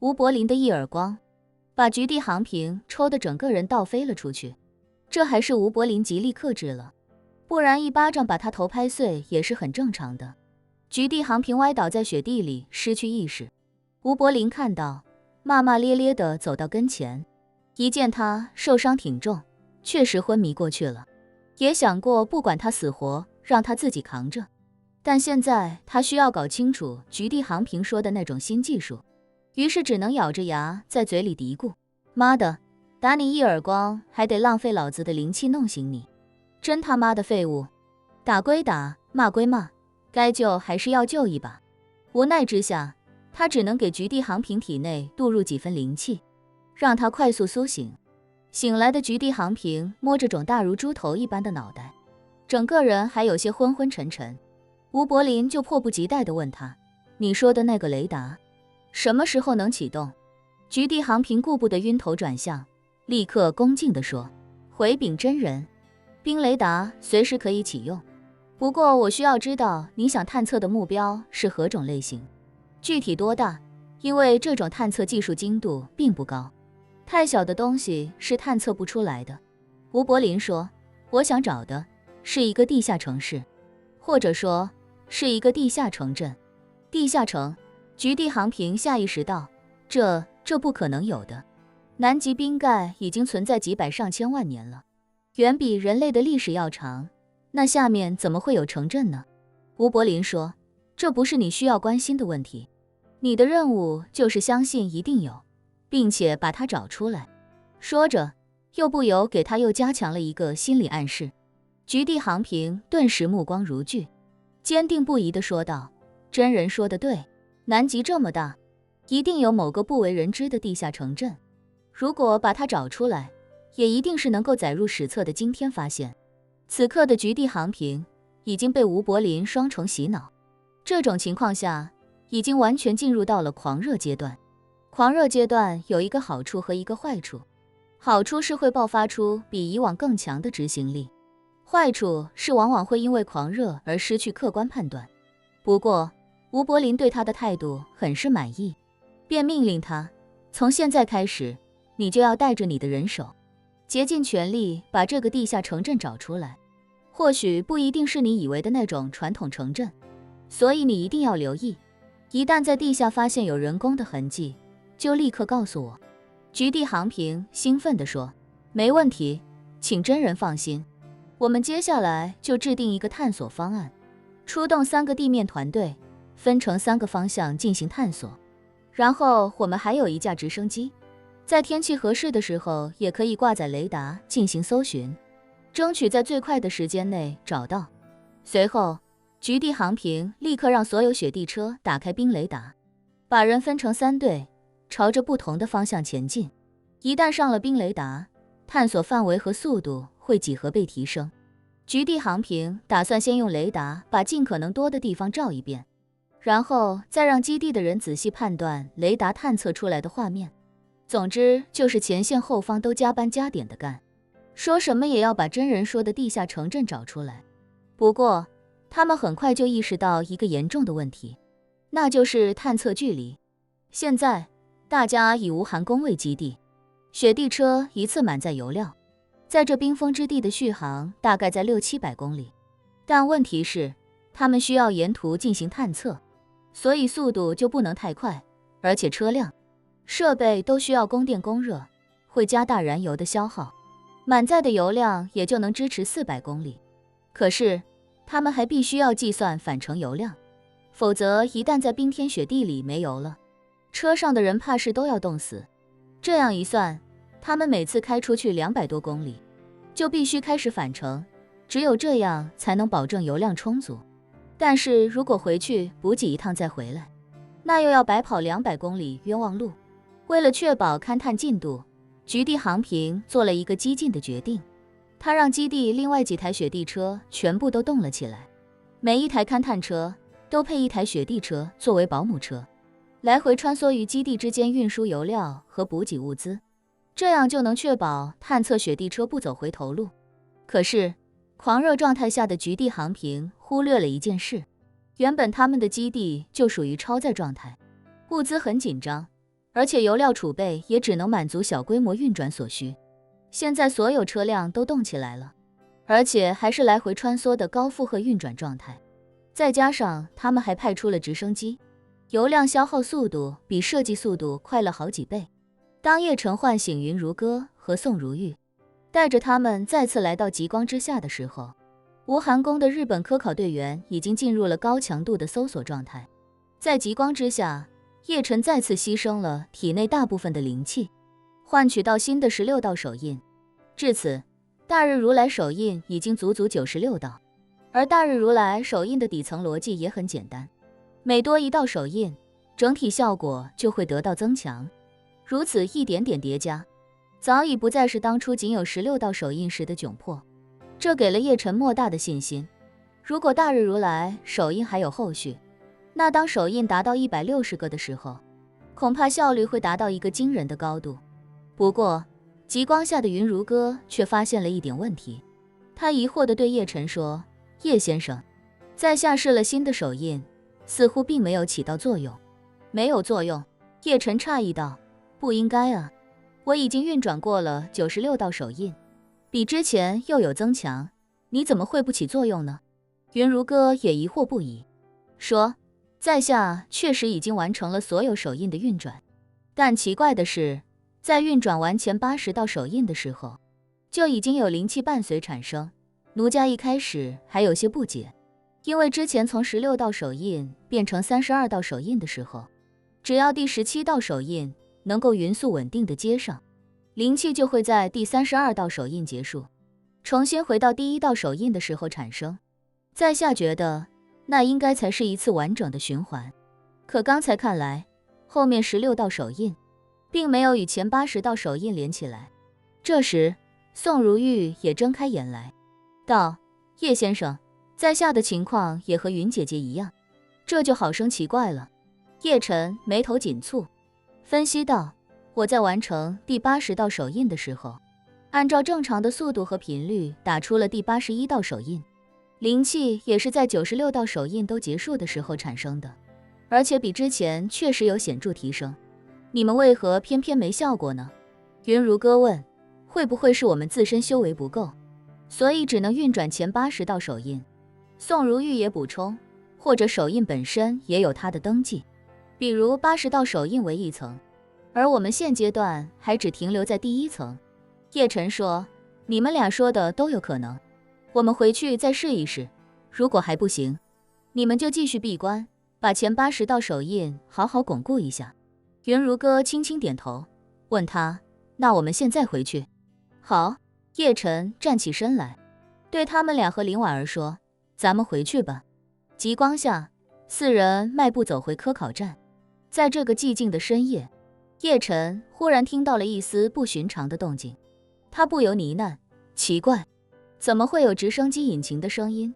吴柏林的一耳光，把局地航平抽得整个人倒飞了出去。这还是吴柏林极力克制了，不然一巴掌把他头拍碎也是很正常的。局地航平歪倒在雪地里，失去意识。吴柏林看到，骂骂咧咧地走到跟前，一见他受伤挺重，确实昏迷过去了，也想过不管他死活，让他自己扛着。但现在他需要搞清楚局地航平说的那种新技术，于是只能咬着牙在嘴里嘀咕：妈的，打你一耳光还得浪费老子的灵气弄醒你，真他妈的废物！打归打，骂归骂，该救还是要救一把。无奈之下，他只能给局地航平体内注入几分灵气，让他快速苏醒。醒来的局地航平摸着肿大如猪头一般的脑袋，整个人还有些昏昏沉沉。吴柏林就迫不及待地问他：你说的那个雷达什么时候能启动？局地航平顾不得晕头转向，立刻恭敬地说：回禀真人，冰雷达随时可以启用，不过我需要知道你想探测的目标是何种类型，具体多大，因为这种探测技术精度并不高，太小的东西是探测不出来的。吴柏林说：我想找的是一个地下城市，或者说是一个地下城镇。地下城，局地航平下意识道：这不可能有的。南极冰盖已经存在几百上千万年了，远比人类的历史要长，那下面怎么会有城镇呢？吴柏林说：这不是你需要关心的问题，你的任务就是相信一定有，并且把它找出来。说着，又不由给他又加强了一个心理暗示。局地航平顿时目光如炬，坚定不移地说道：真人说得对，南极这么大，一定有某个不为人知的地下城镇，如果把它找出来，也一定是能够载入史册的惊天发现。此刻的局地航平已经被吴柏林双重洗脑，这种情况下已经完全进入到了狂热阶段。狂热阶段有一个好处和一个坏处，好处是会爆发出比以往更强的执行力，坏处是往往会因为狂热而失去客观判断。不过吴柏林对他的态度很是满意，便命令他：从现在开始，你就要带着你的人手，竭尽全力把这个地下城镇找出来。或许不一定是你以为的那种传统城镇，所以你一定要留意，一旦在地下发现有人工的痕迹，就立刻告诉我。局地航平兴奋地说：没问题，请真人放心，我们接下来就制定一个探索方案，出动3个地面团队，分成3个方向进行探索，然后我们还有1架直升机，在天气合适的时候也可以挂载雷达进行搜寻，争取在最快的时间内找到。随后局地航平立刻让所有雪地车打开冰雷达，把人分成3队，朝着不同的方向前进。一旦上了冰雷达，探索范围和速度会几何倍提升。局地航平打算先用雷达把尽可能多的地方照一遍，然后再让基地的人仔细判断雷达探测出来的画面。总之就是前线后方都加班加点的干，说什么也要把真人说的地下城镇找出来。不过他们很快就意识到一个严重的问题，那就是探测距离。现在大家以无寒宫为基地，雪地车一次满载油料，在这冰封之地的续航大概在600-700公里，但问题是他们需要沿途进行探测，所以速度就不能太快，而且车辆设备都需要供电供热，会加大燃油的消耗，满载的油量也就能支持400公里。可是他们还必须要计算返程油量，否则一旦在冰天雪地里没油了，车上的人怕是都要冻死。这样一算，他们每次开出去200多公里，就必须开始返程，只有这样才能保证油量充足。但是如果回去补给一趟再回来，那又要白跑200公里冤枉路。为了确保勘探进度，局地航平做了一个激进的决定，他让基地另外几台雪地车全部都动了起来，每一台勘探车都配1台雪地车作为保姆车，来回穿梭于基地之间运输油料和补给物资，这样就能确保探测雪地车不走回头路。可是狂热状态下的局地航平忽略了一件事，原本他们的基地就属于超载状态，物资很紧张，而且油料储备也只能满足小规模运转所需。现在所有车辆都动起来了，而且还是来回穿梭的高负荷运转状态。再加上他们还派出了直升机，油量消耗速度比设计速度快了好几倍。当叶晨唤醒云如歌和宋如玉，带着他们再次来到极光之下的时候，无寒宫的日本科考队员已经进入了高强度的搜索状态。在极光之下，叶晨再次牺牲了体内大部分的灵气，换取到新的16道手印。至此，大日如来手印已经足足96道。而大日如来手印的底层逻辑也很简单，每多一道手印，整体效果就会得到增强。如此一点点叠加，早已不再是当初仅有16道手印时的窘迫。这给了叶晨莫大的信心。如果大日如来手印还有后续，那当手印达到160个的时候，恐怕效率会达到一个惊人的高度。不过，极光下的云如歌却发现了一点问题，他疑惑地对叶晨说：“叶先生，在下试了新的手印，似乎并没有起到作用。”没有作用？叶晨诧异道：“不应该啊，我已经运转过了96道手印，比之前又有增强，你怎么会不起作用呢？”云如歌也疑惑不已，说：“在下确实已经完成了所有手印的运转，但奇怪的是，在运转完前80道手印的时候，就已经有灵气伴随产生。奴家一开始还有些不解，因为之前从16道手印变成32道手印的时候，只要第17道手印能够匀速稳定的接上，灵气就会在第32道手印结束，重新回到第1道手印的时候产生。在下觉得那应该才是一次完整的循环，可刚才看来，后面16道手印并没有与前80道手印连起来。”这时，宋如玉也睁开眼来，道：“叶先生，在下的情况也和云姐姐一样，这就好生奇怪了。”叶晨眉头紧蹙，分析道：“我在完成第80道手印的时候，按照正常的速度和频率打出了第81道手印，灵气也是在96道手印都结束的时候产生的，而且比之前确实有显著提升。你们为何偏偏没效果呢？”云如歌问：“会不会是我们自身修为不够，所以只能运转前80道手印？”宋如玉也补充：“或者手印本身也有它的登记，比如80道手印为1层，而我们现阶段还只停留在第1层。”叶晨说：“你们俩说的都有可能，我们回去再试一试，如果还不行，你们就继续闭关，把前80道手印好好巩固一下。”云如歌轻轻点头，问他：“那我们现在回去？”“好。”叶晨站起身来，对他们俩和林婉儿说：“咱们回去吧。”极光下，4人迈步走回科考站。在这个寂静的深夜，叶晨忽然听到了一丝不寻常的动静，他不由呢喃：“奇怪，怎么会有直升机引擎的声音？”